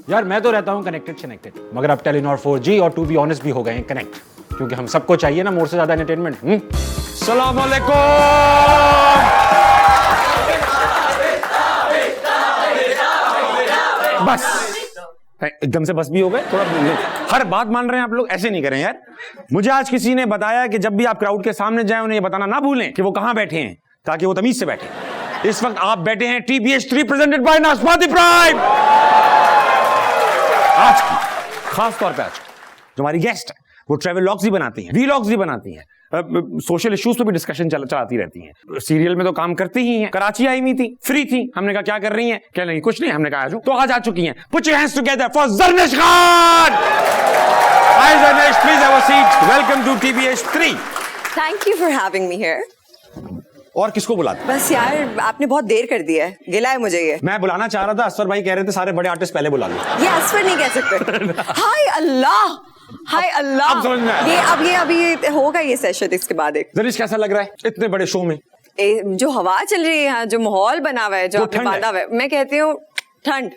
यार मैं तो रहता हूँ कनेक्टेड कनेक्टेड, मगर अब टेलीनॉर 4G और टू बी ऑनेस्ट भी हो गए हैं कनेक्ट, क्योंकि हम सबको चाहिए ना मोर से ज्यादा एंटरटेनमेंट। सलाम अलैकुम। बस एकदम से बस भी हो गए, थोड़ा हर बात मान रहे हैं आप लोग, ऐसे नहीं करें यार। मुझे आज किसी ने बताया कि जब भी आप क्राउड के सामने जाएं उन्हें ये बताना ना भूलें कि वो कहां बैठे हैं, ताकि वो तमीज से बैठे। इस वक्त आप बैठे हैं TBH3 प्रेजेंटेड बाय नाशपाती प्राइम। आज की खास तौर पे आज जो हमारी गेस्ट है वो ट्रैवल व्लॉग्स भी बनाती हैं, वीलॉग्स भी बनाती हैं, सोशल इश्यूज पे भी डिस्कशन चलाती रहती हैं। सीरियल में तो काम करती ही हैं। कराची आई हुई थी, फ्री थी, हमने कहा क्या कर रही हैं, कह रही कुछ नहीं, हमने कहा आजो, तो आज आ चुकी हैं। Put your hands together for Zarnish Khan. Hi Zarnish, please have a seat. Welcome to TBH3। Thank you for having me here. और किसको बुलाते? बस यार आपने बहुत देर कर दिया है, गिला है मुझे ये। मैं बुलाना चाह रहा था, असफर भाई कह रहे थे सारे बड़े आर्टिस्ट पहले बुला लो। ये असफर नहीं कह सकते। हाय अल्लाह, हाय अल्लाह। अब समझ में आया। अभी होगा ये सेशन, इसके बाद एक। ज़रनिश कैसा लग रहा है इतने बड़े शो में? जो हवा चल रही है यहाँ, जो माहौल बना हुआ है, जो आपने ठंड बांधा हुआ है, मैं कहती हूँ ठंड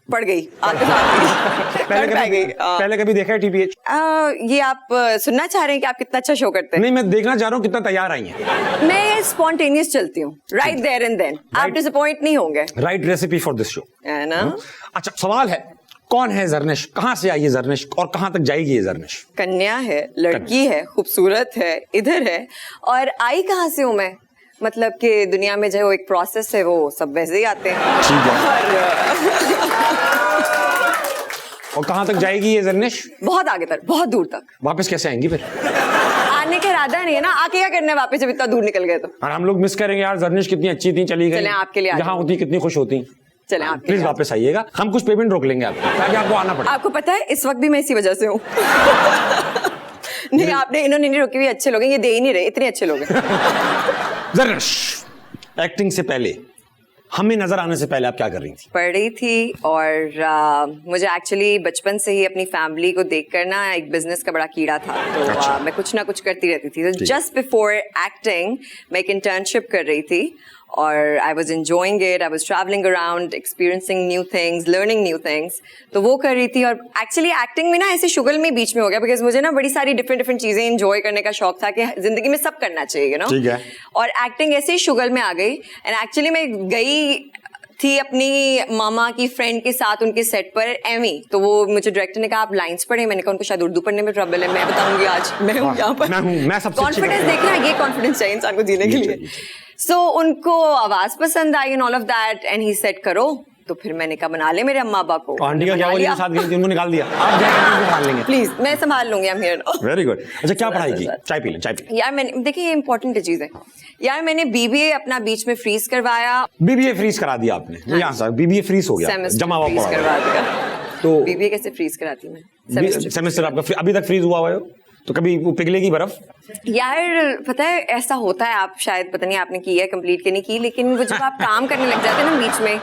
पड़ गई आते साथ। पहले कभी देखा है TBH? ये आप सुनना चाह रहे हैं कि आप कितना अच्छा शो करते हैं? नहीं, मैं देखना चाह रहा हूँ कितना तैयार आई हैं। मैं स्पॉन्टेनियस चलती हूँ, राइट देयर एंड देन। आप डिसअपॉइंट नहीं होंगे। Right recipe for this show, है ना? अच्छा सवाल है, कौन है ज़रनिश, कहां से आई है ज़रनिश और कहां तक जाएगी ये ज़रनिश? कन्या है, लड़की है, खूबसूरत है, इधर है। और आई कहाँ से हूँ मैं? मतलब कि दुनिया में जो एक प्रोसेस है वो सब वैसे ही आते हैं। ठीक है। और कहां तक जाएगी ये ज़रनिश? बहुत आगे तक, बहुत दूर तक। वापस कैसे आएंगी फिर? आने का इरादा नहीं है ना, आके क्या करना है वापस जब इतना दूर निकल गए तो? और हम लोग मिस करेंगे यार, ज़रनिश कितनी अच्छी थी, चली गई। चलें आपके लिए, जहां होती कितनी खुश होती। चलें आपके प्लीज लिए। वापस आइएगा, हम कुछ पेमेंट रोक लेंगे आपको ताकि आपको आना पड़े। आपको पता है इस वक्त भी मैं इसी वजह से हूँ। नहीं आपने, इन्होंने नहीं रोकी हुई, अच्छे लोग हैं, ये दे ही नहीं रहे, इतने अच्छे लोग हैं। ज़रनिश, एक्टिंग से पहले, हमें नजर आने से पहले आप क्या कर रही थी? पढ़ रही थी और मुझे एक्चुअली बचपन से ही अपनी फैमिली को देखकर ना एक बिजनेस का बड़ा कीड़ा था, तो अच्छा। मैं कुछ ना कुछ करती रहती थी। तो जस्ट बिफोर एक्टिंग मैं एक इंटर्नशिप कर रही थी और I was enjoying it. I was travelling around, experiencing new things, learning new things, तो वो कर रही थी। और एक्चुअली एक्टिंग में ना ऐसे शुगल में बीच में हो गया, बिकॉज मुझे ना बड़ी सारी डिफरेंट चीजें एंजॉय करने का शौक था कि जिंदगी में सब करना चाहिए, नो। ठीक है। और एक्टिंग ऐसे ही शुगल में आ गई। एंड एक्चुअली मैं गई थी अपनी मामा की फ्रेंड के साथ उनके सेट पर एमी, तो वो मुझे डायरेक्टर ने कहा आप लाइंस पढ़े। मैंने कहा उनको शायद उर्दू पढ़ने में ट्रबल है, मैं बताऊंगी आज मैं हूँ यहाँ पर। मैं सबसे कॉन्फिडेंस देखना, ये कॉन्फिडेंस चाहिए इंसान को जीने के लिए। सो उनको आवाज पसंद आई and all of that, and he said करो। तो फिर मैंने कहा बना ले मेरे अम्मा अब्बा को। आंटी का क्या हुआ, जिनके साथ गई थी उनको निकाल दिया, आप जाएंगे संभाल लेंगे। प्लीज मैं संभाल लूंगी, I am here now. Very good. अच्छा क्या पढ़ाई की? चाय पी लें, चाय पी लें। यार मैंने, देखिए ये इंपॉर्टेंट चीज है यार, मैंने BBA अपना बीच में फ्रीज करवाया। BBA फ्रीज करा दिया आपने? यहाँ से BBA फ्रीज हो गया, जमा हुआ फ्रीज करवा दिया। तो BBA कैसे फ्रीज कराती मैं? सेमेस्टर आपका अभी तक फ्रीज हुआ है, तो कभी वो पिघलेगी बर्फ? यार पता है ऐसा होता है, आप शायद पता नहीं आपने की है कंप्लीट की नहीं की, लेकिन वो जब आप काम करने लग जाते हैं ना बीच में,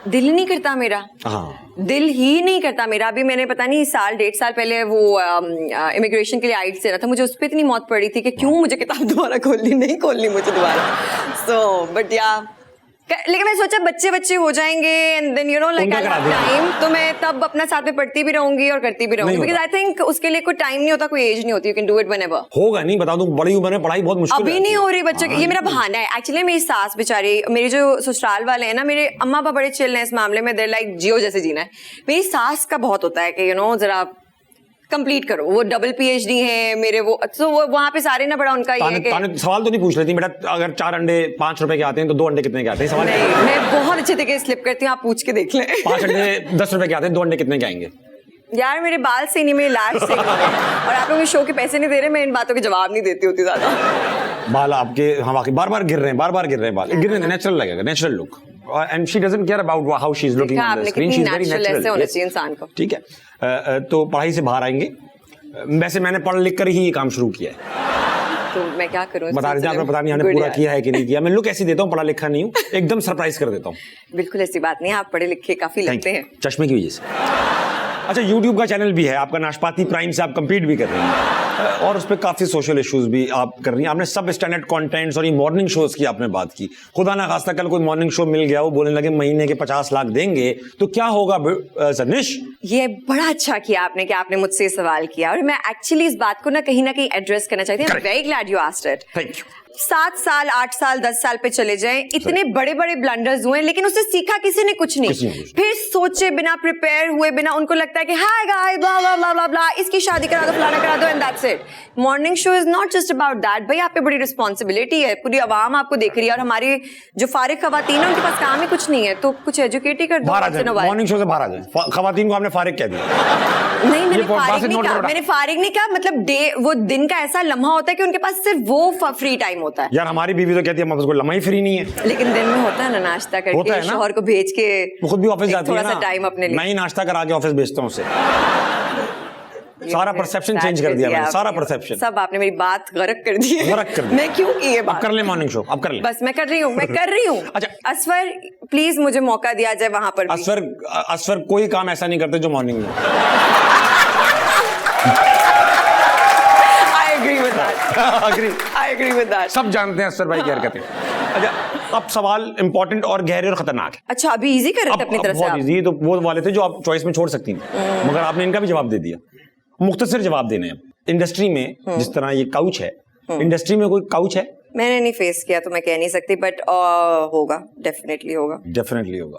दिल नहीं करता मेरा। हाँ। दिल ही नहीं करता मेरा। अभी मैंने पता नहीं साल 1.5 साल पहले वो इमिग्रेशन के लिए आइट से रहा था, मुझे उस पर इतनी मौत पड़ी थी कि क्यों मुझे किताब दोबारा खोलनी, नहीं खोलनी मुझे दोबारा। सो बट या लेकिन मैं सोचा बच्चे हो जाएंगे and then you know like time, तो मैं तब अपना साथ में पढ़ती भी रहूंगी और करती भी रहूंगी, बिकॉज आई थिंक उसके लिए कोई टाइम नहीं होता, कोई एज नहीं होती, you can do it whenever. होगा नहीं, बता दूं बड़ी उम्र में पढ़ाई बहुत मुश्किल अभी नहीं हो रही बच्चे। ये मेरा बहाना है एक्चुअली। मेरी सास बेचारी, मेरे जो ससुराल वाले हैं ना, मेरे अम्मा पापा बड़े चिल हैं इस मामले में, देयर लाइक जियो जैसे जीना है। मेरी सास का बहुत होता है कि यू नो जरा कंप्लीट करो, वो डबल PhD है मेरे, वो तो वो वहाँ पे सारे ना बड़ा उनका ये है कि सवाल तो नहीं पूछ रही थी बेटा, अगर 4 अंडे 5 रुपए के आते हैं तो 2 अंडे कितने के आते हैं? सवाल नहीं, मैं बहुत अच्छे तरीके से स्लिप करती हूँ, आप पूछ के देख लें। 5 अंडे 10 रुपए के आते हैं, 2 अंडे कितने के आएंगे? यार मेरे बाल से नहीं, मेरे लाश से नहीं है। और आप लोग शो के पैसे नहीं दे रहे, मैं इन बातों के जवाब नहीं देती होती ज्यादा। बाल आपके हम बार-बार गिर रहे हैं, बार-बार गिर रहे हैं बाल, गिर रहे हैं, नेचुरल लगेगा, natural look. And she doesn't care about how she is looking on the screen, she is very natural होना चाहिए इंसान को। ठीक है। तो पढ़ाई से बाहर आएंगे। वैसे मैंने पढ़ लिख कर ही ये काम शुरू किया है, तो मैं क्या करूं? बता दीजिए, आपने पता नहीं हमने पूरा किया है कि नहीं किया। मैं लुक ऐसी देता हूँ, पढ़ा लिखा नहीं हूँ, एकदम सरप्राइज कर देता हूँ। बिल्कुल ऐसी बात नहीं है, आप पढ़े लिखे काफी लगते हैं। चश्मे की वजह से। अच्छा, YouTube का चैनल भी है आपका, नाशपाती प्राइम से आप compete भी कर रही हैं और उस पर काफी सोशल इश्यूज भी आप कर रही हैं। आपने सब स्टैंडर्ड कंटेंट्स और ये मॉर्निंग शोज की आपने बात की। खुदा ना खास्ता कल कोई मॉर्निंग शो मिल गया, वो बोलने लगे महीने के 50 लाख देंगे, तो क्या होगा सनिश? ये बड़ा अच्छा किया आपने कि आपने मुझसे सवाल किया, और मैं एक्चुअली इस बात को ना कहीं एड्रेस करना चाहती हूँ। Very glad you asked it. Thank you. 7 साल 8 साल 10 साल पे चले जाएं, इतने बड़े बड़े ब्लंडर्स हुए, लेकिन उससे सीखा किसी ने कुछ नहीं। फिर सोचे बिना, प्रिपेयर हुए बिना, उनको लगता है कि हाय गाइस ब्ला ब्ला ब्ला ब्ला ब्ला, इसकी शादी करा दो, फलाना करा दो, and that's it. Morning show is not just about that. भाई आप पे बड़ी रिस्पॉन्सिबिलिटी है, पूरी आवाम आपको देख रही है, और हमारी जो फारिग खवातीन है उनके पास काम ही कुछ नहीं है, तो कुछ एजुकेट ही कर दो। मॉर्निंग शो से बाहर आ जाए। खवातीन को आपने फारिग कह दिया। नहीं, मैंने फारिग नहीं कहा, मतलब डे, वो दिन का ऐसा लम्हा होता है कि उनके पास सिर्फ वो फ्री टाइम होता है। यार हमारी बीवी तो कहती है उसको लम्हा ही फ्री नहीं है। लेकिन दिन में होता है ना, नाश्ता करके शौहर को भेज के, वो खुद भी ऑफिस जाती है ना, थोड़ा सा टाइम अपने लिए। मैं ही नाश्ता करा के ऑफिस भेजता हूँ उसे। सारा परसेप्शन चेंज कर दिया मैंने, सारा परसेप्शन। सब आपने मेरी बात गरक कर दी है। गरक कर दी। मैं क्यों की ये बात? अब कर ले मॉर्निंग शो, अब कर ले। बस मैं कर रही हूँ। अच्छा असफर प्लीज मुझे मौका दिया जाए वहां पर। असफर कोई काम ऐसा नहीं करते जो मॉर्निंग में। I agree with that. सब जानते हैं असफर भाई क्या हरकतें। अच्छा, अब सवाल इंपॉर्टेंट और गहरे और खतरनाक है। अच्छा, अभी इजी कर रहे थे अपनी तरफ से आप। बहुत इजी, तो वो वाले थे जो आप चॉइस में छोड़ सकती थी, मगर आपने इनका भी जवाब दे दिया। मुख्तसर जवाब देने हैं। इंडस्ट्री में जिस तरह ये काउच है, इंडस्ट्री में कोई काउच है? मैंने नहीं फेस किया तो मैं कह नहीं सकती, बट होगा, डेफिनेटली होगा।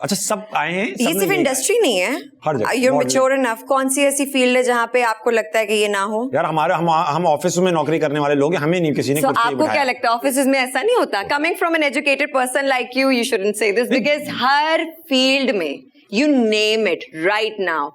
अच्छा, सब आए हैं। ये सिर्फ इंडस्ट्री नहीं है, हर जगह। You're mature enough। कौन सी ऐसी फील्ड है जहाँ पे आपको लगता है कि ये ना हो? यार हम ऑफिस में नौकरी करने वाले लोग हैं, हमें नहीं किसी ने कुछ नहीं आपको क्या लगता है ऑफिस में ऐसा नहीं होता? Coming from an educated person like you shouldn't say this, because हर फील्ड में, you name it right now,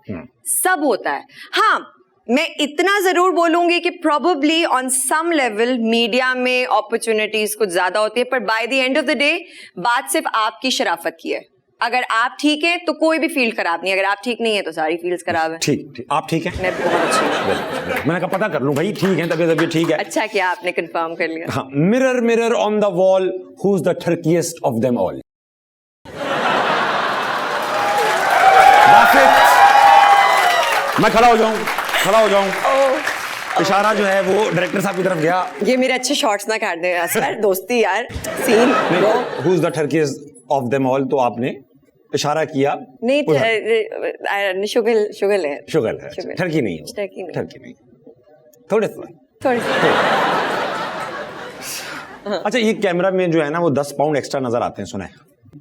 सब होता है। हाँ, मैं इतना जरूर बोलूंगी कि probably on some level media में अपॉर्चुनिटीज कुछ ज्यादा होती है, पर by the end of the day बात सिर्फ आपकी शराफत की है। अगर आप ठीक हैं तो कोई भी फील्ड खराब नहीं है, अगर आप ठीक नहीं है तो सारी फील्ड्स खराब है। ठीक, आप ठीक हैं? मैं बहुत अच्छी हूँ। मैंने कहा पता कर लूं भाई, ठीक है, तबीयत ठीक है। अच्छा किया आपने कंफर्म कर लिया। हाँ, mirror mirror on the wall, who is the ठर्कीएस्ट ऑफ देम ऑल? मैं खड़ा हो जाऊं। इशारा जो है वो डायरेक्टर साहब की तरफ गया। ये मेरे अच्छे शॉट्स ना काट दे असफर, दोस्ती यार, सीन। हु इज द ठर्कीएस्ट ऑफ देम ऑल, तो आपने इशारा किया। नहीं, शुगल है। ठर्की नहीं है। ठर्की नहीं, थोड़े अच्छा, ये कैमरा में जो है ना वो 10 पाउंड एक्स्ट्रा नजर आते हैं, सुना है?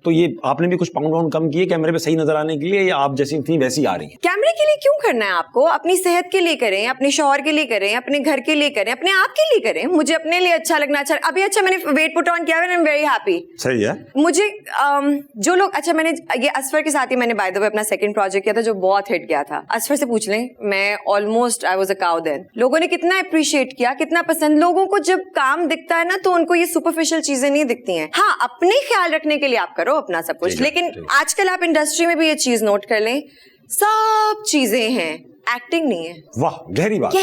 तो ये आपने भी कुछ पाउंड कम किए कैमरे पे सही नजर आने के लिए, या आप जैसी थी वैसी आ रही हैं? कैमरे के लिए क्यों करना है आपको? अपनी सेहत के लिए करें, अपने शौहर के लिए करें, अपने घर के लिए करें, अपने आप के लिए करें। मुझे अपने लिए अच्छा लगना अच्छा। अभी अच्छा मैंने वेट पुट ऑन किया है, आई एम वेरी हैप्पी। सही है। मुझे जो लोग, अच्छा मैंने ये असफर के साथ ही मैंने बाय द वे अपना सेकंड प्रोजेक्ट किया था जो बहुत हिट गया था। असफर से पूछ लें, मैं almost I was a cow then. लोगों ने कितना अप्रिशिएट किया, कितना पसंद। लोगों को जब काम दिखता है ना तो उनको ये सुपरफिशियल चीजें नहीं दिखती हैं। हाँ, अपने ख्याल रखने के लिए आप करो अपना सब कुछ, लेकिन आजकल आप इंडस्ट्री में भी ये चीज नोट कर लें, सब चीजें हैं, एक्टिंग नहीं है। वाह, गहरी बात। मैं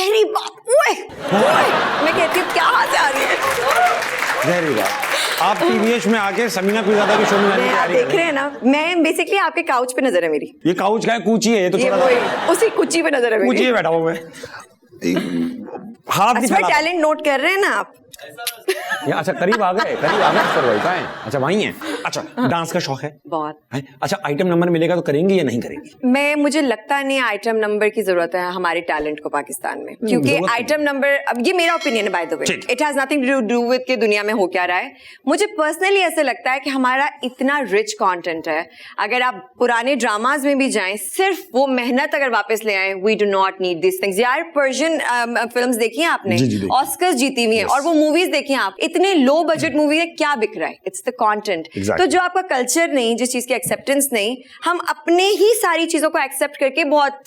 कहती हूँ क्या बात आ रही है, गहरी बात। आप टीवीएच में आके समीना पिज़्ज़ादा के शो में जाने की तैयारी देख रहे हैं ना, मैं बेसिकली आपके काउच पे नजर है मेरी। ये काउच का है, कूची है ये तो, उसी कुची पे नजर है मेरी। कूची पे बैठा हूँ मैं। हाथ भी फैला। टैलेंट नोट कर रहे हैं ना आप? अच्छा, करीब आ गए सर, वही का है। अच्छा, वही है। अच्छा, डांस का शौक है बहुत है? अच्छा, आइटम नंबर मिलेगा तो करेंगे या नहीं करेंगे? मुझे लगता नहीं आइटम नंबर की जरूरत है हमारे टैलेंट को पाकिस्तान में, क्योंकि आइटम नंबर, अब ये मेरा ओपिनियन है by the way, it has nothing to do with कि दुनिया में हो क्या रहा है। मुझे पर्सनली ऐसे लगता है कि हमारा इतना रिच कंटेंट है, अगर आप पुराने ड्रामाज में भी जाएं, सिर्फ वो मेहनत अगर वापस ले आए, we do not need this things. यार पर्शियन फिल्म्स देखी हैं आपने, ऑस्कर्स जीती हुई हैं, और वो मूवीज देखी हैं आप, इतने लो बजट मूवी है, क्या बिक रहा है? It's the content. तो जो आपका कल्चर नहीं, जिस चीज की एक्सेप्टेंस नहीं, हम अपने ही सारी चीजों को एक्सेप्ट करके बहुत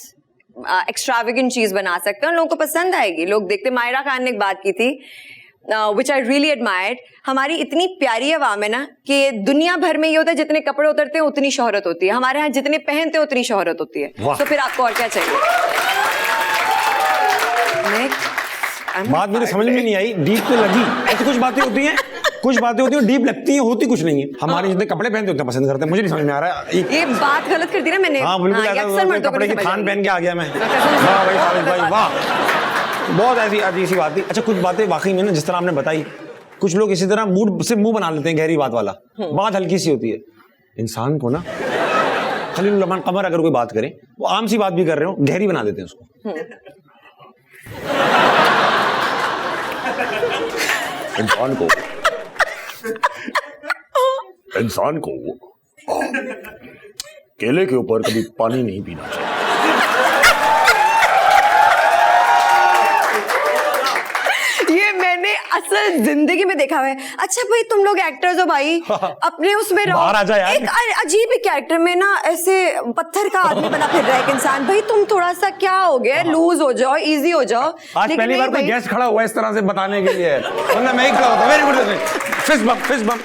एक्स्ट्रावेगेंट चीज बना सकते हैं, लोगों को पसंद आएगी, लोग देखते। मायरा खान ने एक बात की थी विच आई रियली एडमायर्ड, हमारी इतनी प्यारी आवाम है ना कि दुनिया भर में ये होता है जितने कपड़े उतरते हैं उतनी शोहरत होती है, हमारे यहाँ जितने पहनते हैं उतनी शोहरत होती है। तो फिर आपको और क्या चाहिए? बात मेरे समझ में नहीं आई, डीप तो लगी, ऐसी कुछ बातें होती हैं कुछ बातें होती हैं डीप लगती हैं, होती कुछ नहीं है। हमारे जितने कपड़े पहनते होते पसंद करते हैं, मुझे नहीं समझ में आ रहा है ये बात गलत कर दी ना मैंने। हाँ बिल्कुल ये ऐसा अक्सर मर्दों को कपड़े की नहीं समझ थान आती। पहन के आ गया मैं। कसम वाह भाई खालिद भाई वाह, बहुत ऐसी अजीब सी बात थी। अच्छा कुछ बातें वाकई में ना जिस तरह आपने बताई, कुछ लोग इसी तरह मूड से मुंह बना लेते हैं गहरी बात वाला, बात हल्की सी होती है। इंसान को ना खलीलुर रहमान कमर अगर कोई बात करे, वो आम सी बात भी कर रहे हो, गहरी बना देते हैं उसको। इंसान को केले के ऊपर कभी पानी नहीं पीना चाहिए। ये मैंने असल जिंदगी में देखा हुआ है। अच्छा भाई तुम लोग एक्टर्स हो भाई, अपने उसमें रहो। बाहर आ जा यार। एक अजीब ही कैरेक्टर में ना ऐसे पत्थर का आदमी बना फिर रहा है एक इंसान। भाई तुम थोड़ा सा क्या हो गया, लूज हो जाओ, इजी हो जाओ। आज पहली बार कोई गेस्ट खड़ा हुआ इस तरह से बताने के लिए, वरना मैं ही खड़ा होता। वेरी गुड, फिस्ट बम फिस्ट बम।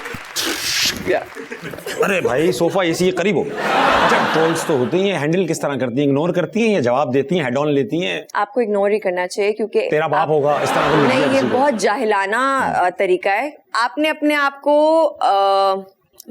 अरे भाई सोफा एसी के करीब हो। अच्छा ट्रोल्स तो होती हैं, हैंडल किस तरह करती हैं, इग्नोर करती हैं या जवाब देती हैं, हेड ऑन लेती हैं? आपको इग्नोर ही करना चाहिए क्योंकि तेरा बाप होगा इस तरह का नहीं, ये बहुत जाहिलाना तरीका है। आपने अपने आप को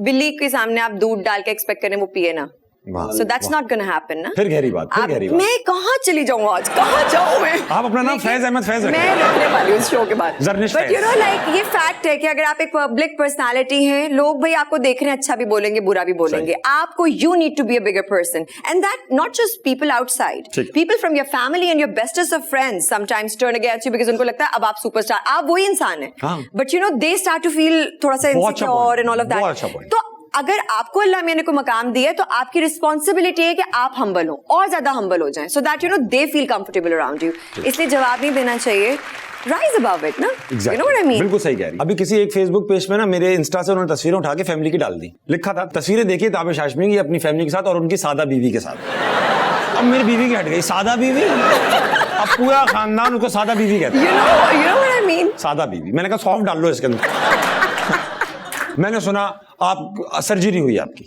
बिल्ली के सामने आप दूध डाल के एक्सपेक्ट करें वो पिए ना, so that's not gonna happen ना। फिर गहरी बात, फिर गहरी बात। मैं कहाँ चली जाऊँ आज, कहाँ जाऊँ मैं? आप अपना नाम फैज अहमद फैज रखें। मैं रखने वाली हूँ इस शो के बाद। जर्निश बट यू फैज। नो लाइक ये फैक्ट है कि अगर आप एक पब्लिक पर्सनालिटी हैं, लोग भाई आपको देख रहे हैं, अच्छा भी बोलेंगे बुरा भी बोलेंगे। आपको you need to be a bigger person and that not just people outside, people from your family and your bestest of friends sometimes turn against you because उनको लगता है अब आप सुपरस्टार, आप वही इंसान है। But you know they start to feel थोड़ा सा insecure and all of that. तो अगर आपको अल्लाह मियां ने को मकाम दिया है तो आपकी रिस्पॉन्सिबिलिटी है कि आप हम्बल हो और ज्यादा हम्बल हो जाएं, so that you know they feel comfortable around you. इसलिए जवाब नहीं देना चाहिए, राइज अबव इट ना, you know what I mean. बिल्कुल सही कह रही। अभी किसी एक फेसबुक पेज पे ना मेरे इंस्टा से उन्होंने तस्वीरें उठा के फैमिली की डाल दी, लिखा था तस्वीरें देखिए ताबिश हाशमी की अपनी फैमिली के साथ और उनकी सादा बीवी के साथ। अब मेरी बीवी की हट गई, सादा बीवी। अब पूरा खानदान उनको सादा बीवी कहता है। you know what I mean? सादा बीवी। मैंने कहा सॉफ्ट डाल लो इसके अंदर। मैंने सुना आप सर्जरी हुई आपकी,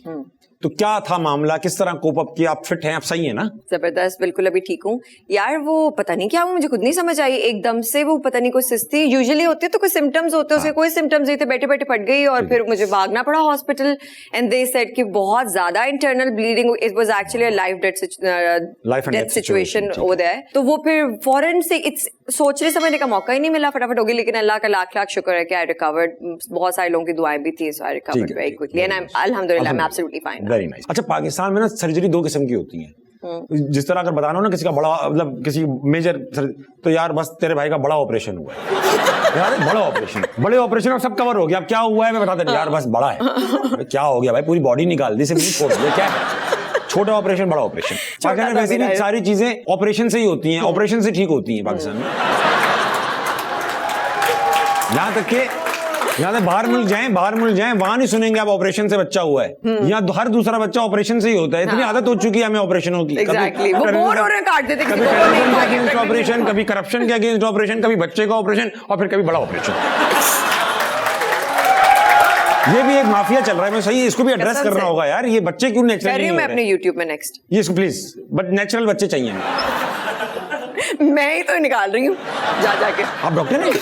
तो क्या था मामला, किस तरह कोप अप किया, आप फिट हैं, आप सही हैं ना? जबरदस्त, बिल्कुल अभी ठीक हूँ यार। वो पता नहीं क्या हुआ, मुझे खुद नहीं समझ आई एकदम से। वो पता नहीं कोई सिस्ती यूजुअली होती है तो कोई सिम्टम्स होते हैं, उसके कोई सिम्टम्स नहीं थे, बैठे बैठे फट गई और फिर मुझे भागना पड़ा हॉस्पिटल एंड दे सेड कि बहुत ज्यादा internal bleeding, it was actually a life death situation over there. तो वो फिर फौरन से इट्स सोचने समझने का मौका ही नहीं मिला, फटाफट हो गई। लेकिन अल्लाह का लाख लाख शुक्र है कि आई रिकवर्ड, बहुत सारे लोगों की दुआएं भी थी, so I recovered very quickly and I am अल्हमदुलिल्लाह I am absolutely fine. Very nice. अच्छा पाकिस्तान में ना सर्जरी दो किस्म की होती है, जिस तरह अगर बताना हो ना किसी का बड़ा मतलब किसी मेजर, तो यार बस तेरे भाई का बड़ा ऑपरेशन हुआ है यार, बड़ा ऑपरेशन, बड़े ऑपरेशन अब सब कवर हो गया, अब क्या हुआ है मैं बता दे यार, बस बड़ा है। क्या हो गया भाई, पूरी बॉडी निकाल दी, सिर्फ छोड़ दिया, क्या छोटा ऑपरेशन बड़ा ऑपरेशन। पाकिस्तान में वैसे भी सारी चीजें ऑपरेशन से ही होती हैं, ऑपरेशन से ठीक होती हैं पाकिस्तान में। यहाँ तक के बाहर मुल्क जाएं वहां नहीं सुनेंगे आप ऑपरेशन से बच्चा हुआ है, यहाँ हर दूसरा बच्चा ऑपरेशन से ही होता है। इतनी आदत हो चुकी है हमें ऑपरेशनों की। Exactly. वो बोर हो रहे हैं, काट देते कभी टेररिज्म के अगेंस्ट ऑपरेशन, कभी करप्शन के अगेंस्ट ऑपरेशन, कभी बच्चे का ऑपरेशन और फिर कभी बड़ा ऑपरेशन। ये भी एक माफिया चल रहा है, मैं सही इसको भी एड्रेस करना होगा यार। ये बच्चे क्यों नेचुरल नहीं हो रहे? मैं अपने YouTube में नेक्स्ट ये प्लीज, बट नेचुरल बच्चे चाहिए। मैं ही तो निकाल रही हूँ जा जाके। आप डॉक्टर नहीं?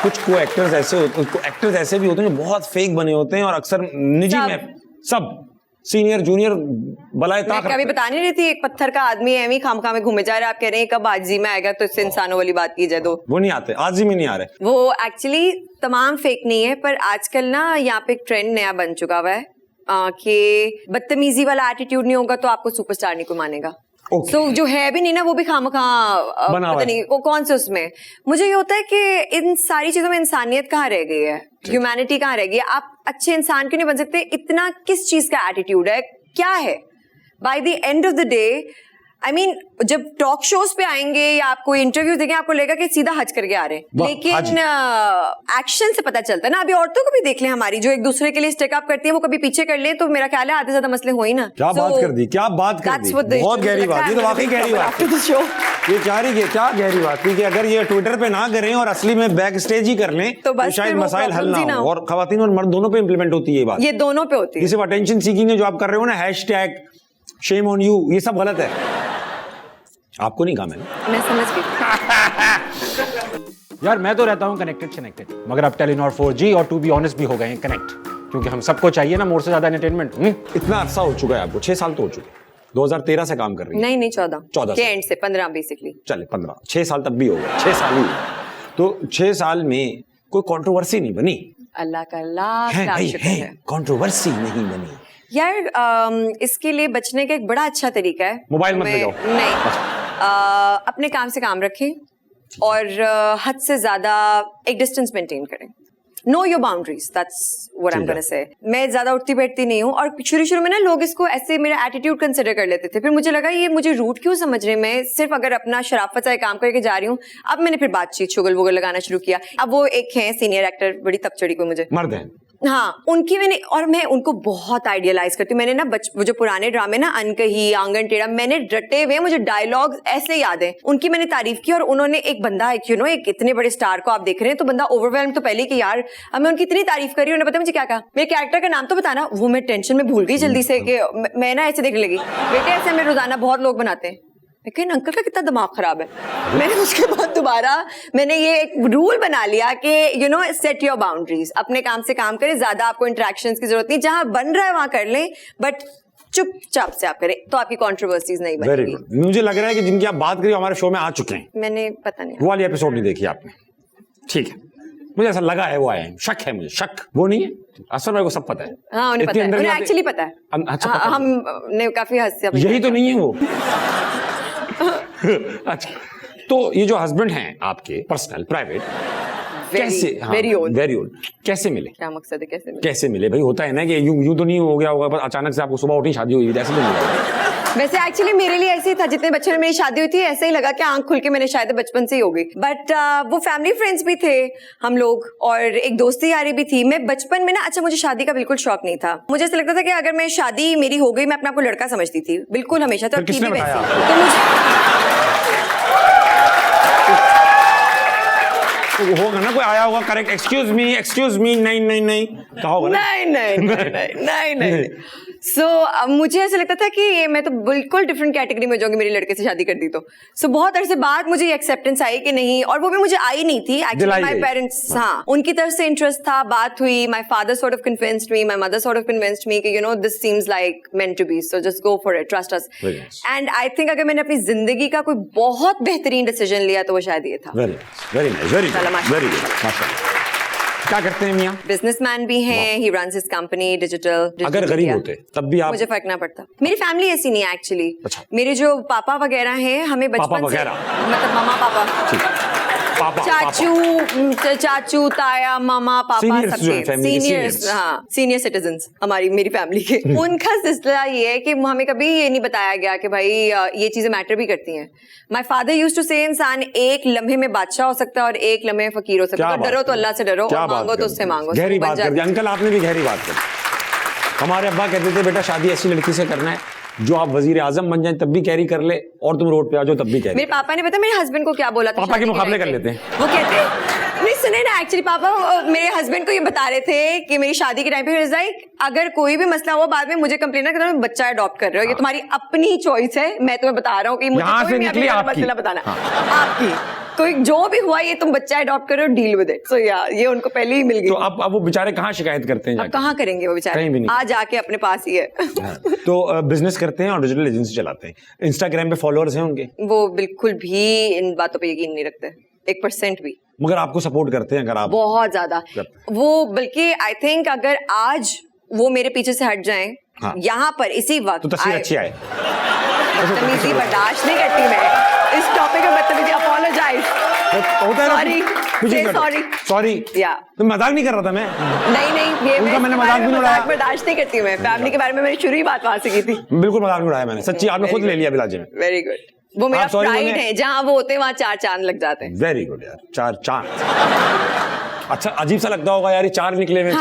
कुछ को एक्टर्स ऐसे भी होते हैं जो बहुत फेक बने होते हैं और अक्सर निजी में सब सीनियर जूनियर बलाए ताक। मैं कभी बता नहीं रही थी, एक पत्थर का आदमी है, एमी खाम में घूमे जा रहे हैं। आप कह रहे हैं कब आजी में आएगा, तो इससे इंसानों वाली बात की जाए तो वो नहीं आते, आजी में नहीं आ रहे। वो एक्चुअली तमाम फेक नहीं है, पर आजकल ना यहाँ पे एक ट्रेंड नया बन चुका हुआ है कि बदतमीजी वाला एटीट्यूड नहीं होगा तो आपको सुपरस्टार नहीं को मानेगा। Okay. So, जो है भी नहीं ना वो भी खामखा पता नहीं वो कौन से उसमें। मुझे ये होता है कि इन सारी चीजों में इंसानियत कहाँ रह गई है, ह्यूमैनिटी कहाँ रह गई है? आप अच्छे इंसान क्यों नहीं बन सकते? इतना किस चीज का एटीट्यूड है, क्या है? By the end of the day I mean जब टॉक शोज पे आएंगे या आपको इंटरव्यू देंगे आपको लगेगा कि सीधा हज करके आ रहे हैं, लेकिन एक्शन से पता चलता है ना। अभी औरतों को भी देख लें हमारी, जो एक दूसरे के लिए स्टेक अप करती है, वो कभी पीछे कर ले तो मेरा ख्याल है आधे ज्यादा मसले हो ही ना। क्या बात कर दी, क्या बात कर दी, बहुत गहरी बात, ये तो वाकई गहरी बात। ये क्या गहरी बात थी कि अगर ये ट्विटर पे ना करें और असली में बैक स्टेज ही कर लें तो शायद मसाइल हल ना हो। और खवातीन और मर्द दोनों पे इंप्लीमेंट होती है ये बात, ये दोनों पे होती है। सिर्फ अटेंशन सीकिंग जो आप कर रहे हो ना, हैशटैग शेम ऑन यू, ये सब गलत है। आपको नहीं कहा मैंने, मैं समझ गई। यार मैं तो रहता हूँ कनेक्टेड, मगर अब टेलीनॉर 4G और टू बी ऑनेस्ट भी हो गए हैं कनेक्ट, क्योंकि हम सबको चाहिए ना मोर से ज्यादा एंटरटेनमेंट। इतना अरसा हो चुका है आपको, 6 साल तो हो चुके, 2013 से काम कर रही है। नहीं 14 14 के एंड से 15 बेसिकली। चले 15, 6 साल तब भी हो गए, 6 साल ही हुए। तो 6 साल में कोई कंट्रोवर्सी नहीं बनी? अल्लाह का लाख लाख शुक्र है। कंट्रोवर्सी नहीं बनी यार इसके लिए बचने का एक बड़ा अच्छा तरीका है। मोबाइल मत ले जाओ। नहीं, अपने काम से काम रखें और हद से ज्यादा एक डिस्टेंस मेंटेन करें। Know your boundaries, that's what I am gonna say. मैं ज्यादा उठती बैठती नहीं हूँ, और शुरू में ना लोग इसको ऐसे मेरा एटीट्यूड कंसिडर कर लेते थे। फिर मुझे लगा ये मुझे रूट क्यों समझ रहे हैं, मैं सिर्फ अगर अपना शराफत से काम करके जा रही हूँ। अब मैंने फिर बातचीत शुगल वुगल लगाना शुरू किया। अब वो एक है सीनियर एक्टर, बड़ी तपचड़ी को मुझे मर्द है। हाँ, उनकी मैं उनको बहुत आइडियलाइज करती हूँ। मैंने ना वो जो पुराने ड्रामे ना अनकही, आंगन टेढ़ा, मैंने रटे हुए, मुझे डायलॉग ऐसे याद है। उनकी मैंने तारीफ की, और उन्होंने एक बंदा एक इतने बड़े स्टार को आप देख रहे हैं तो बंदा ओवरवेल्म तो पहले कि यार अब मैं उनकी इतनी तारीफ कर रही हूँ। उन्होंने पता मुझे क्या कहा, मेरे कैरेक्टर का नाम तो बताना। वो मैं टेंशन में भूल गई जल्दी से कि मैं ना ऐसे देखने लगी, बेटे ऐसे हमें रोजाना बहुत लोग बनाते हैं। लेकिन अंकल का कितना दिमाग खराब है। मैंने उसके बाद दोबारा मैंने ये एक रूल बना लिया कि सेट योर बाउंड्रीज। अपने काम से काम करें, ज्यादा आपको इंटरेक्शंस की जरूरत नहीं, जहां बन रहा है वहां कर लें, बट चुपचाप से आप करें तो आपकी कंट्रोवर्सीज नहीं वेरी बनेगी। गुड। मुझे लग रहा है कि जिनकी आप बात करिए हमारे शो में आ चुके हैं। मैंने पता नहीं, वो वाली एपिसोड नहीं देखी आपने? ठीक है, मुझे ऐसा लगा है वो आए हैं, शक है मुझे, शक वो नहीं है। असर भाई को सब पता है। हाँ उन्हें पता है, उन्हें एक्चुअली पता है। अच्छा, पता है। हमने काफी हंसा। यही तो नहीं है वो। अच्छा, तो ये जो हस्बैंड हैं आपके पर्सनल प्राइवेट, कैसे? Very old. कैसे मिले? क्या मकसद है कैसे मिले भाई? होता है ना कि यूं तो नहीं हो गया होगा, बस अचानक से आपको सुबह उठी शादी हुई, ऐसे तो नहीं होगा। वैसे एक्चुअली मेरे लिए ऐसे ही था, जितने बच्चों में मेरी शादी हुई थी ऐसे ही लगा कि आंख खुल के मैंने शायद बचपन से ही हो गई। बट वो फैमिली फ्रेंड्स भी थे हम लोग, और एक दोस्ती यारी भी थी। मैं बचपन में ना, अच्छा मुझे शादी का बिल्कुल शौक नहीं था। मुझे ऐसा लगता था कि अगर मैं शादी मेरी हो गई, मैं अपने आप को लड़का समझती थी बिल्कुल हमेशा। तो किसने बताया तो मुझे तो होगा ना, कोई आया होगा करेक्ट, एक्सक्यूज मी, नहीं कहा होगा ना? नहीं। सो मुझे ऐसा लगता था कि मैं तो बिल्कुल डिफरेंट कैटेगरी में जाऊंगी मेरी लड़के से शादी कर दी तो। सो बहुत अरसे बाद मुझे ये एक्सेप्टेंस आई कि नहीं, और वो भी मुझे आई नहीं थी एक्चुअली। माय पेरेंट्स, हाँ, उनकी तरफ से इंटरेस्ट था, बात हुई। My father sort of convinced me, my mother sort of convinced me कि this seems like meant to be, so just go for it, trust us. And I think अगर मैंने अपनी जिंदगी का कोई बहुत बेहतरीन डिसीजन लिया तो वो शायद ये था। Very good. माशाल्लाह। क्या करते हैं मियां? बिजनेसमैन भी हैं, he runs his company digital. अगर गरीब होते तब भी आप? मुझे फर्क ना पड़ता। मेरी फैमिली ऐसी नहीं है एक्चुअली। अच्छा। मेरे जो पापा वगैरह हैं, हमें बचपन से, मतलब मामा पापा, चाचू ताया मामा पापा, सबके सीनियर सिटीजन्स मेरी फैमिली के। उनका सिलसिला ये है कि हमें कभी ये नहीं बताया गया कि भाई ये चीजें मैटर भी करती हैं। माय फादर यूज्ड टू से इंसान एक लम्हे में बादशाह हो सकता है और एक लम्हे में फकीर हो सकता है। तो डरो तो अल्लाह से डरो, और मांगो तो उससे मांगो। गहरी बात कर दी अंकल, आपने भी गहरी बात कर। हमारे अब्बा कहते थे बेटा शादी ऐसी लड़की से करना है जो आप वजीर आजम बन जाए तब भी कैरी कर ले, और तुम रोड पे आ जाओ तब भी कैरी। मेरे पापा ने पता मेरे हस्बैंड को क्या बोला था? पापा के मुकाबले कर लेते हैं वो कहते नहीं, सुने ना, एक्चुअली पापा मेरे हस्बैंड को ये बता रहे थे कि मेरी शादी के टाइम पे लाइक अगर कोई भी मसला हुआ बाद में मुझे कंप्लेन ना करना, बच्चा अडॉप्ट कर रहे हो, ये तुम्हारी अपनी चॉइस है। मैं तुम्हें बता रहा हूँ कि मुझे कोई भी मसला बताना आपकी, कोई जो भी हुआ ये तुम बच्चा अडॉप्ट करो, डील विद इट। सो ये उनको पहले ही मिल गई। तो अब वो बेचारे कहाँ शिकायत करते हैं? अब कहाँ करेंगे वो बेचारे, आज आके अपने पास ही है। तो बिजनेस करते हैं और डिजिटल एजेंसी चलाते हैं। इंस्टाग्राम पे फॉलोअर्स हैं उनके? वो बिल्कुल भी इन बातों पे यकीन नहीं रखते 1% भी। मगर आपको सपोर्ट करते हैं? अगर आप बहुत ज्यादा वो, बल्कि आई थिंक अगर आज वो मेरे पीछे से हट जाएं, हाँ, यहाँ पर इसी वक्त, तो तस्वीर अच्छी आए। बदतमीजी बर्दाश्त नहीं करती मैं इस टॉपिक में। बदतमीजी, अपोलोजाइज, सॉरी या तो मजाक नहीं कर रहा था मैं। नहीं, ये मैंने मजाक भी उड़ाया। बर्दाश्त नहीं करती मैं। फैमिली के बारे में मैंने शुरू ही बात वहां से की थी। बिल्कुल मजाक नहीं उड़ाया मैंने, सच्ची आपने खुद ले लिया बिलाजे में। Very good. वो मेरा प्राइड है, जहाँ वो होते हैं वहाँ 4 चांद लग जाते हैं। वेरी गुड यार, 4 चांद। अच्छा, अजीब सा लगता होगा यार, ये 4 निकले हुए।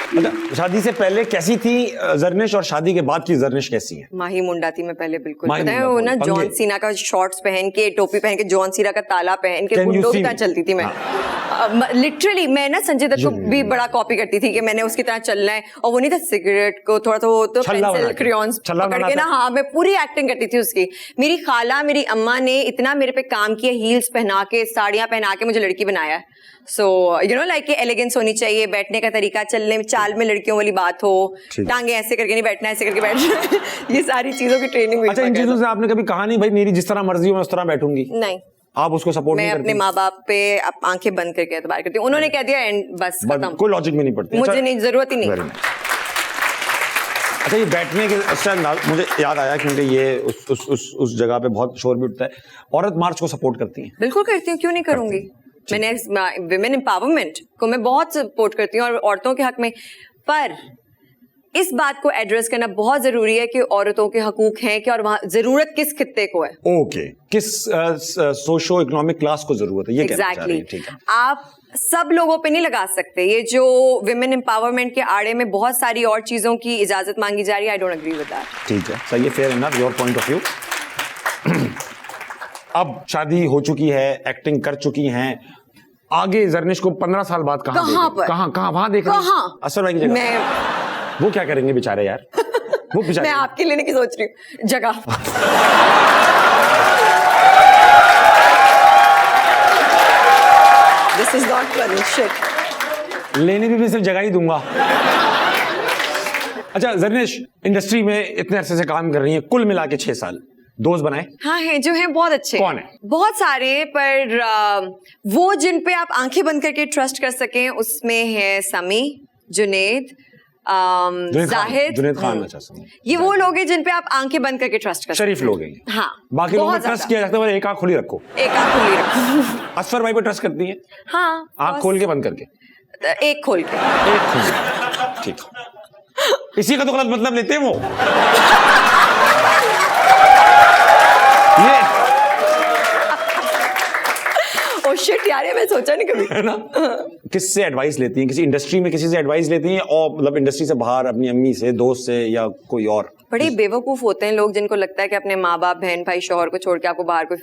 अच्छा, शादी से पहले कैसी थी जर्निश और शादी के बाद की जर्निश कैसी है? माही मुंडा थी मैं पहले, बिल्कुल। माही पता है मुंडा वो ना पंगे। जॉन सीना का शॉर्ट्स पहन के, टोपी पहन के, जॉन सीना का ताला पहन के Can you गुंडों की see तरह me? चलती थी मैं। लिटरली मैं ना संजय दत्त को भी बड़ा कॉपी करती थी कि मैंने उसकी तरह चलना है। और वो नहीं था सिगरेट को थोड़ा तो छल्ला बना पेंसिल के। क्रेयॉन्स छल्ला पकड़ के बनाता ना, हाँ मैं पूरी एक्टिंग करती थी उसकी। मेरी खाला मेरी अम्मा ने इतना मेरे पे काम किया, हील्स पहना के, साड़ियां पहना के मुझे लड़की बनाया। So you know like elegance होनी चाहिए, बैठने का तरीका, चलने में चाल में लड़कियों वाली बात हो, ठीक। टांगे ऐसे करके नहीं बैठना, ऐसे करके बैठना। ये सारी चीजों की ट्रेनिंग हुई। अच्छा, इन चीजों से आपने कभी कहा नहीं भाई मेरी जिस तरह मर्जी हो मैं उस तरह बैठूंगी? नहीं, आप उसको सपोर्ट मैं नहीं अपने करती? माँ बाप पे आंखें बंद करके एतबार करती हूँ। उन्होंने कह दिया एंड बस खत्म, कोई लॉजिक में नहीं पड़ती? मुझे अच्छा, नहीं, जरूरत ही नहीं। very nice। अच्छा, ये बैठने के अच्छा मुझे याद आया क्योंकि ये उस जगह पे बहुत शोर भी उठता है। औरत मार्च को सपोर्ट करती हैं? बिल्कुल करती हूँ, क्यों नहीं करूंगी। मैंने विमेन एम्पावरमेंट को मैं बहुत सपोर्ट करती हूँ और औरतों के हक में। पर इस बात को एड्रेस करना बहुत जरूरी है कि औरतों के हकूक हैं कि, और वहाँ जरूरत किस खित्ते को है। ओके, किस सोशो इकोनॉमिक क्लास को जरूरत है, ये कहना चाह रही एग्जैक्टली। हैं, ठीक है। आप सब लोगों पे नहीं लगा सकते। ये जो विमेन एम्पावरमेंट के आड़े में बहुत सारी और चीजों की इजाजत मांगी जा रही है, I don't agree with that. ठीक है, सही है, fair enough, your point of view. अब शादी हो चुकी है, एक्टिंग कर चुकी हैं, आगे जर्निश को 15 साल बाद कहाँ पर? कहाँ वहां देख रही हैं? कहाँ? असर भाई की जगह। मैं वो क्या करेंगे बेचारे यार? वो बेचारे मैं आपके लेने की सोच रही हूँ जगह। This is not funny shit. लेने भी मैं सिर्फ जगह ही दूंगा। अच्छा जर्निश, इंडस्ट्री में इतने अरसे से काम कर रही हैं, कुल मिला के 6 साल, दोस्त बनाए? हाँ है, जो है बहुत अच्छे। कौन है? बहुत सारे, पर वो जिन पे आप आंखें बंद करके ट्रस्ट कर सकें उसमें है समी, जुनेद, जाहिद। जुनेद खान, अच्छा समझ। ये वो लोग हैं जिन पे आप आंखें बंद करके ट्रस्ट कर सकते शरीफ लोग हैं। हैं। हाँ, बाकी लोगों बहुत पर ट्रस्ट ज्यादा। किया जाता है, एक आंख खुली रखो। एक आंख खुली रखो। असफर भाई पर ट्रस्ट करती हैं? हाँ, आंख खोल के बंद करके? एक खोल के। एक खोल के, ठीक। इसी का तो गलत मतलब लेते हैं वो। ये ओ शिट यार, ये मैं सोचा नहीं कभी। है ना? किससे एडवाइस लेती हैं? किसी इंडस्ट्री में किसी से एडवाइस लेती हैं, और मतलब इंडस्ट्री से बाहर अपनी अम्मी से, दोस्त से, या कोई और? बड़े बेवकूफ होते हैं लोग जिनको लगता है कि अपने माँ बाप, बहन भाई, शौहर को छोड़ के आपको बाहर कोई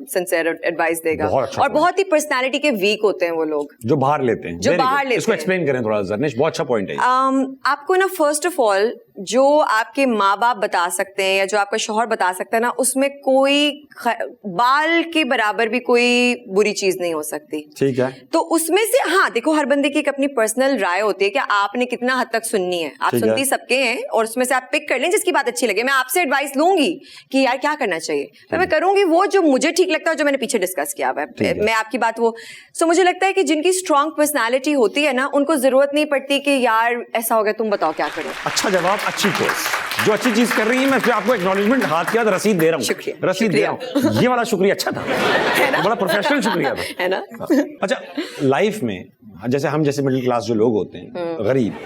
सिंसियर एडवाइस देगा। बहुत अच्छा और point। बहुत ही पर्सनालिटी के वीक होते हैं वो लोग जो बाहर लेते हैं। जो Very बाहर good। लेते इसको हैं। एक्सप्लेन करें थोड़ा जर्निश, बहुत अच्छा पॉइंट है। आपको ना फर्स्ट ऑफ ऑल जो आपके माँ बाप बता सकते हैं या जो आपका शौहर बता सकता है ना, उसमें कोई बाल के बराबर भी कोई बुरी चीज नहीं हो सकती। ठीक है। तो उसमें से हाँ देखो, हर बंदे की एक अपनी पर्सनल राय होती है कि आपने कितना हद तक सुननी है। आप ठीक है। सुनती सबके हैं और उसमें से आप पिक कर लें जिसकी बात अच्छी लगे। मैं आपसे एडवाइस लूंगी कि यार क्या करना चाहिए, तो मैं करूंगी वो जो मुझे ठीक लगता है, जो मैंने पीछे डिस्कस किया हुआ है। मैं आपकी बात वो सो मुझे लगता है कि जिनकी स्ट्रांग पर्सनालिटी होती है ना, उनको जरूरत नहीं पड़ती कि यार ऐसा हो गया तुम बताओ क्या करो। अच्छा जवाब, अच्छी चॉइस। जो अच्छी चीज कर रही है मैं फिर आपको एक्नॉलेजमेंट, हाथ के हाथ रसीद दे रहा हूँ। शुक्रिया, रसीद दे रहा हूँ। ये वाला शुक्रिया अच्छा था, है ना? बड़ा प्रोफेशनल शुक्रिया था। है ना? अच्छा, लाइफ में जैसे हम जैसे मिडिल क्लास जो लोग होते हैं, गरीब,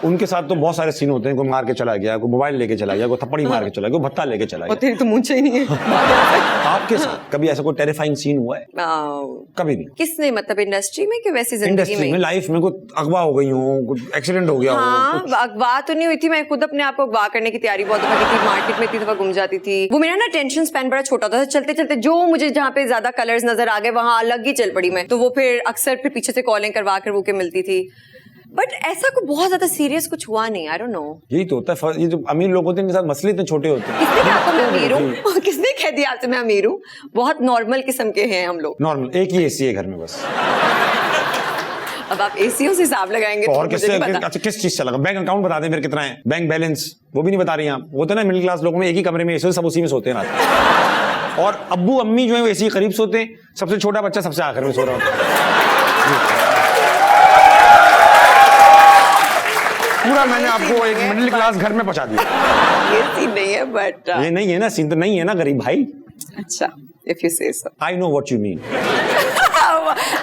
उनके साथ तो बहुत सारे सीन होते हैं। कोई मार के चला गया, कोई मोबाइल लेके चला गया, कोई थप्पड़ी मार के चला गया, कोई भत्ता लेके चला गया। तेरी तो मुझे ही नहीं है। आपके साथ कभी ऐसा कोई टेरिफाइंग सीन हुआ है? कभी नहीं। किसने, मतलब इंडस्ट्री में कि वैसी जिंदगी इंडस्ट्री में, में? लाइफ में कोई अगवा हो गई हो, कुछ एक्सीडेंट हो गया हो? हाँ, कुछ? अगवा तो नहीं हुई थी। मैं खुद अपने आप को अगवा करने की तैयारी बहुत दफा की थी। मार्केट में इतनी दफा घूम जाती थी। वो मेरा ना टेंशन स्पैन बड़ा छोटा था। चलते चलते जो मुझे जहाँ पे ज्यादा कलर्स नजर आ गए वहां अलग ही चल पड़ी मैं। तो वो फिर अक्सर फिर पीछे से कॉलिंग करवा कर वो के मिलती थी। बट ऐसा कोई बहुत ज्यादा सीरियस कुछ हुआ नहीं। I don't know. यही तो होता है, ये जो अमीर लोग होते हैं इनके साथ मसले इतने छोटे होते हैं। किसने कहा आपको मैं अमीर हूँ? किसने कह दिया आपसे मैं अमीर हूँ? बहुत नॉर्मल किस्म के हैं हम लोग। नॉर्मल, एक ही एसी है घर में बस। अब आप एसीओ से हिसाब लगाएंगे तो तो और मुझे किससे, नहीं पता। अच्छा किस चीज से लगा? बैंक अकाउंट बता दें मेरे कितना है, बैंक बैलेंस वो भी नहीं बता रही हैं आप। होता है ना मिडिल क्लास लोगों में, एक ही कमरे में एसी, सब उसी में सोते हैं रात में। और अब्बू अम्मी जो है वो एसी के करीब सोते हैं, सबसे छोटा बच्चा सबसे आखिर में सो रहा होता है। पूरा मैंने आपको एक मिडिल क्लास घर में पहुंचा दिया। ये सीन नहीं है, बट ये नहीं है ना सीन, तो नहीं है ना गरीब भाई। अच्छा, if you say so. I know what you mean.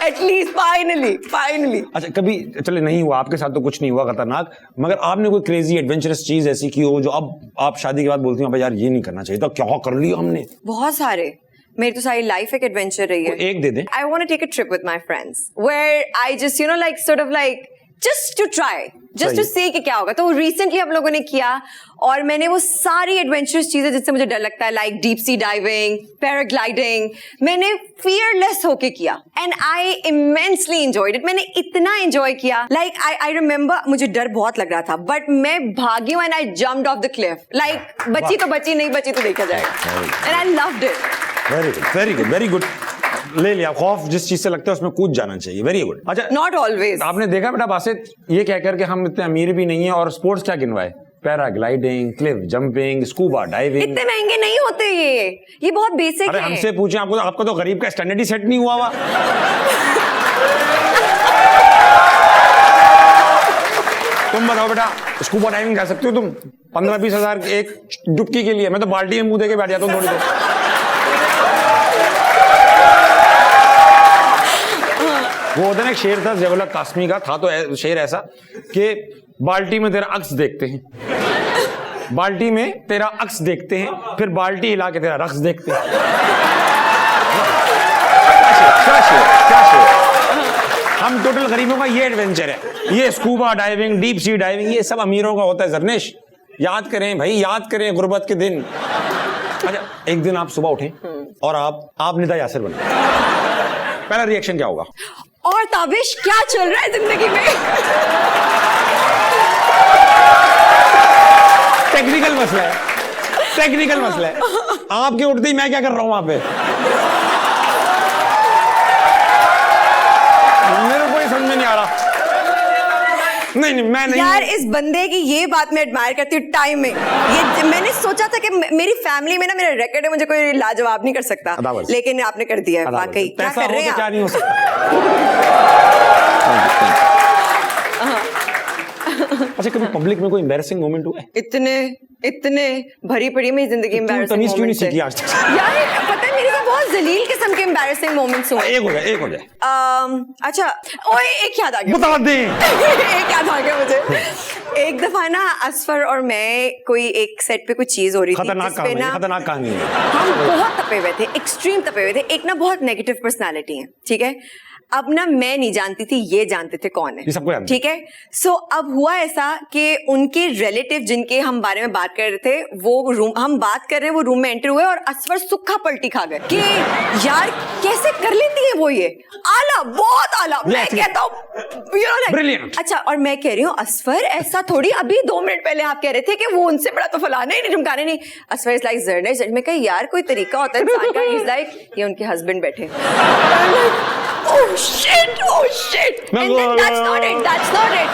At least finally. अच्छा, कभी चले नहीं हुआ आपके साथ तो कुछ नहीं हुआ खतरनाक, मगर आपने कोई क्रेजी एडवेंचरस चीज ऐसी की हो जो अब आप शादी के बाद बोलती हैं यार ये नहीं करना चाहिए था, क्या कर लिया हमने? बहुत सारे। मेरी तो सारी लाइफ एक एडवेंचर रही है। एक दे दें। I want to take a trip with my friends where I just, you know, like sort of like just to try, just to see कि क्या होगा। तो रिसेंटली हम लोगों ने किया और मैंने वो सारी एडवेंचरस चीजें जिससे मुझे डर लगता है, like deep sea diving, paragliding, मैंने फियरलेस होके किया and I immensely enjoyed it. मैंने इतना एंजॉय किया, लाइक आई रिमेंबर मुझे डर बहुत लग रहा था बट मैं भागी हूँ and I jumped of the Cliff. Like बची तो बची, नहीं बची तो देखा जाएगा। And I loved it. Very good, very good, very good. ले लिया खौफ, जिस चीज से लगता है उसमें कूद जाना चाहिए। Very good. अच्छा, नॉट ऑलवेज। आपने देखा बेटा बासित, ये कह करके हम इतने अमीर भी नहीं है और स्पोर्ट्स क्या गिनवाए, paragliding, cliff jumping, scuba diving. इतने महंगे नहीं होते ये बहुत बेसिक है। अरे हमसे पूछे, आपको तो गरीब का स्टैंडर्ड ही सेट नहीं हुआ हुआ। तुम बताओ बेटा, स्कूबा डाइविंग कर सकते हो तुम 15-20 हजार एक डुबकी के लिए? मैं तो बाल्टी में मुंह दे के बैठ जाता हूँ थोड़ी देर। वो होता है ना, एक शेर था ज़ेबुल हक कासमी का, था तो शेर ऐसा कि बाल्टी में तेरा अक्स देखते हैं, बाल्टी में तेरा अक्स देखते हैं, फिर बाल्टी हिला के तेरा रक्स देखते हैं। क्या शेर। हम टोटल गरीबों का ये एडवेंचर है, ये scuba diving, deep sea diving, ये सब अमीरों का होता है। जरनेश, याद करें भाई, याद करें गुर्बत के दिन। अच्छा, एक दिन आप सुबह उठे और आप निदा यासिर बने, पहला रिएक्शन क्या होगा? और ताबिश क्या चल रहा है जिंदगी में? टेक्निकल मसला है, टेक्निकल मसला है। आपके उठते ही मैं क्या कर रहा हूं वहां पे, मेरे को ही समझ में नहीं आ रहा। नहीं, मैं नहीं यार, इस बंदे की ये बात मैं एडमायर करती हूँ। टाइम में ये मैंने सोचा था कि मेरी फैमिली में ना मेरा रिकॉर्ड है, मुझे कोई लाजवाब नहीं कर सकता, लेकिन आपने कर दिया है। वाकई क्या कर रहे हैं, क्या नहीं हो सकता। अच्छा, कभी पब्लिक में कोई एम्बैरेसिंग मोमेंट हुआ है? इतने भरी पड़ी मेरी जिंदगी में तमीज क्यों नहीं सीखी आज तक? यार पता है, मेरे साथ बहुत जलील किस्म के एम्बैरेसिंग मोमेंट्स हुए। एक हो जाए। अच्छा, ओए एक याद आ गया, बता दे। एक याद आ गया मुझे। एक दफा ना असफर और मैं कोई एक सेट पे कुछ चीज हो रही थी, खतरनाक कहानी है। हम बहुत तपे हुए थे, एक्सट्रीम तपे हुए थे। एक ना बहुत नेगेटिव पर्सनालिटी है, ठीक है। अब ना मैं नहीं जानती थी, ये जानते थे कौन है, ठीक है। सो अब हुआ ऐसा कि उनके रिलेटिव जिनके हम बारे में बात कर रहे थे, वो रूम हम बात कर रहे हैं, वो रूम में एंटर हुए और असफर सूखा पलटी खा गए कि यार कैसे कर लेती है वो, ये आला, बहुत आला। मैं कहता हूँ अच्छा, और मैं कह रही हूँ असफर ऐसा थोड़ी, अभी 2 मिनट पहले आप कह रहे थे कि वो उनसे बड़ा तो फलाना ही नहीं, ढमकाने नहीं। Asfar is like journal. मैं कहा यार कोई तरीका होता है इंसान का। इज लाइक ये उनके हस्बैंड बैठे। Oh shit! Oh shit! And then that's not it.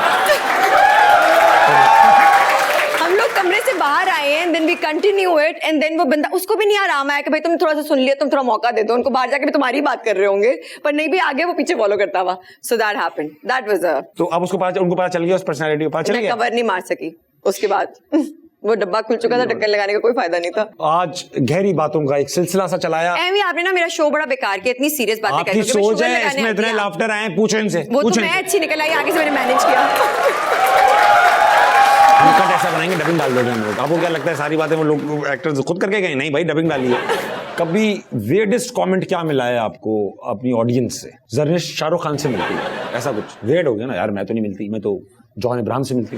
हम लोग कमरे से बाहर आए हैं, then we continue it, and then वो बंदा, उसको भी नहीं आराम आया कि भाई तुम थोड़ा सा सुन लिया, तुम थोड़ा मौका दे दो उनको, बाहर जाके भी तुम्हारी बात कर रहे होंगे, पर नहीं भी आगे वो पीछे फॉलो करता हुआ। So that happened. That was a. तो अब उनको पता चल गया, उस पर्सनालिटी को पता चल गया। मैं कवर नहीं मार सकी उसके बाद। वो डब्बा खुल चुका था, ढक्कन लगाने का कोई फायदा नहीं था। आज गहरी बातों का एक सिलसिला सा चलाया। एमी, आपने ना मेरा शो बड़ा बेकार किया, इतनी सीरियस बातें कर रही आपकी सोच है, इसमें इतने लाफ्टर आए, पूछो इनसे। वो तो मैं अच्छी निकल आई, आगे से मैंने मैनेज किया। हम कट ऐसा बनाएंगे, डबिंग डाल दोगे हम लोग। आपको क्या लगता है सारी बातें वो लोग एक्टर्स खुद करके गए? नहीं भाई, डबिंग डालिए। कभी वेयर्डेस्ट कमेंट क्या मिला है आपको अपनी ऑडियंस से? जर्निश शाहरुख खान से मिलती है, ऐसा कुछ वेयर्ड हो गया ना, यार मैं तो नहीं मिलती, मैं तो जॉन इब्राहिम से मिलती।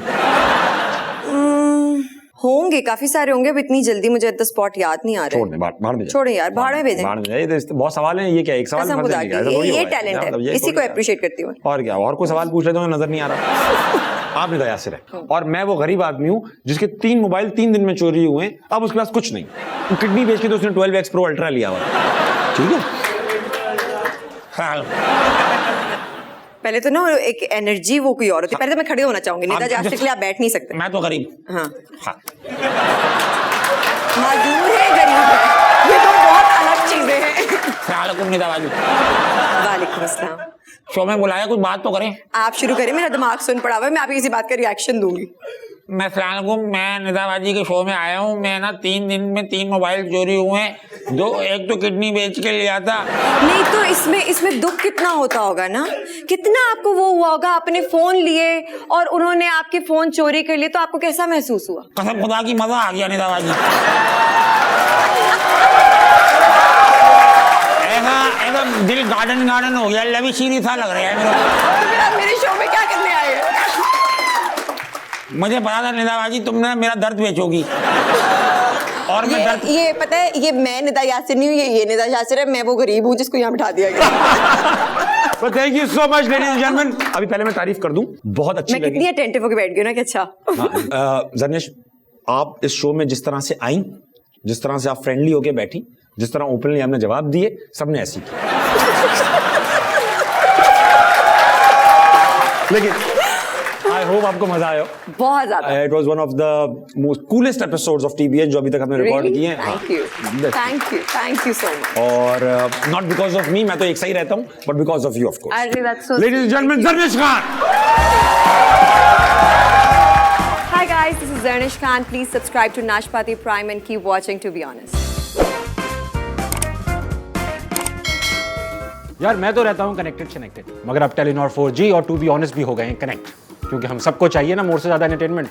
होंगे, काफी सारे होंगे, अब इतनी जल्दी मुझे एट द स्पॉट याद नहीं आ रहे। छोड़े यार, भाड़ में भेजें। बहुत सवाल हैं, ये क्या एक सवाल ये टैलेंट है, इसी को अप्रिशिएट करती हूँ। और क्या, और कोई सवाल पूछ रहे तो नजर नहीं आ रहा। आप निदा यासिर है और मैं वो गरीब आदमी हूँ जिसके 3 मोबाइल 3 दिन में चोरी हुए, अब उसके पास कुछ नहीं, किडनी बेच के तो उसने 12X Pro Ultra लिया हुआ, ठीक है। पहले तो ना एक एनर्जी वो कोई और होती है। पहले तो मैं खड़े होना चाहूंगी, निदा यासिर के लिए आप बैठ नहीं सकते। मैं तो गरीब। हाँ, माजूर है, गरीब है, ये दो बहुत अलग चीजें हैं। वालेकुम अस्सलाम। शो में बुलाया, कुछ बात तो करें। आप शुरू करें, मेरा दिमाग सुन पड़ा हुआ है, मैं आपकी किसी बात का रिएक्शन दूंगी। मैं निदाबाजी के शो में आया हूँ। मैं ना 3 दिन में 3 मोबाइल चोरी हुए हैं, एक तो किडनी बेच के लिया था। नहीं तो इसमें दुख कितना होता होगा ना, कितना आपको वो हुआ होगा, आपने फोन लिए और उन्होंने आपके फोन चोरी कर लिए, तो आपको कैसा महसूस हुआ? कसम खुदा की मजा आ गया निदाबाजी। ऐसा दिल गार्डन हो गया, लवी शीरी सा लग रहा है मेरे को। मेरे शो में क्या करने आए? मुझे पता था निदा बाजी तुमने मेरा दर्द बेचोगी और मैं दर्द ये पता है, ये मैं निदा यासिर नहीं हूँ, ये निदा यासिर है, मैं वो गरीब हूँ जिसको यहाँ बिठा दिया गया। But thank you so much, ladies and gentlemen. अभी पहले मैं तारीफ कर दूं, बहुत अच्छी मैं लगी। कितनी अटेंटिव होकर बैठ गई ना कि अच्छा। जर्नेश, आप इस शो में जिस तरह से आई, जिस तरह से आप फ्रेंडली होके बैठी, जिस तरह ओपनली आपने जवाब दिए, सबने ऐसी की। लेकिन आई होप आपको मजा आया। बहुत ज्यादा। It was one of the most coolest episodes of TBH जो अभी तक हमने रिकॉर्ड किए हैं। Thank you so much. और नॉट बिकॉज ऑफ मी, मैं तो एक सही रहता हूँ, but because of you of course. अरे that's so ladies and gentleman, Zarnish Khan. Hi guys, this is Zarnish Khan. Please subscribe to Nashpati Prime and keep watching To Be Honest. यार मैं तो रहता हूँ कनेक्टेड मगर अब टेलीनॉर 4G और to be honest भी हो गए हैं कनेक्ट, क्योंकि हम सबको चाहिए ना मोर से ज्यादा एंटरटेनमेंट।